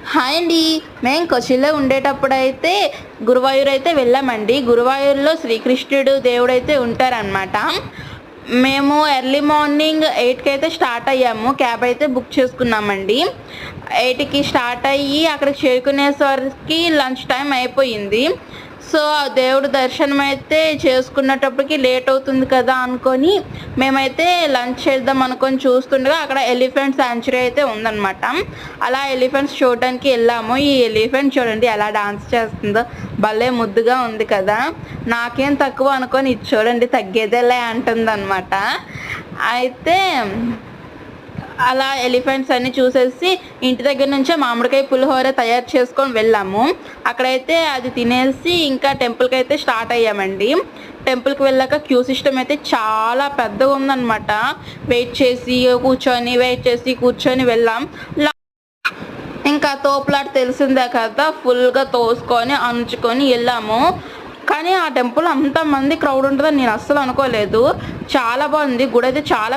Hi అండి. మేము కొచ్చిలో ఉండేటప్పుడైతే గురువాయూర్ అయితే వెళ్ళామండి. గురువాయూర్‌లో శ్రీకృష్ణుడు దేవుడైతే ఉంటారనమాట. మేము ఎర్లీ మార్నింగ్ 8కి అయితే స్టార్ట్ అయ్యాము. క్యాబ్ అయితే బుక్ చేసుకున్నామండి. 8కి స్టార్ట్ అయ్యి అక్కడికి చేరుకునేసరికి లంచ్ టైం అయిపోయింది. సో, ఆ దేవుడి దర్శనం అయితే చేసుకునేటప్పటికి లేట్ అవుతుంది కదా అనుకోని, మేమైతే లంచ్ చేద్దాం అనుకోని చూస్తుండగా అక్కడ ఎలిఫెంట్ సాంచురీ అయితే ఉందనమాట. అలా ఎలిఫెంట్స్ చూడడానికి వెళ్ళాము. ఈ ఎలిఫెంట్ చూడండి ఎలా డాన్స్ చేస్తుందో, భలే ముద్దుగా ఉంది కదా! నాకేం తక్కువ అనుకోని ఇది చూడండి తగ్గేదేలే అంటుందనమాట. అయితే అలా ఎలిఫెంట్స్ అన్నీ చూసేసి ఇంటి దగ్గర నుంచే మామిడికాయ పులిహోర తయారు చేసుకొని వెళ్ళాము. అక్కడైతే అది తినేసి ఇంకా టెంపుల్‌కైతే స్టార్ట్ అయ్యామండి. టెంపుల్‌కి వెళ్ళాక క్యూ సిస్టమ్ అయితే చాలా పెద్దగా ఉందనమాట. వెయిట్ చేసి కూర్చొని వెళ్ళాం. ఇంకా తోపులాట తెలిసిందే కదా! ఫుల్‌గా తోసుకొని, అణుచుకొని ఎళ్ళాము. కానీ ఆ టెంపుల్ అంతమంది క్రౌడ్ ఉంటదని నేను అస్సలు అనుకోలేదు. చాలా బాగుంది. గుడైతే చాలా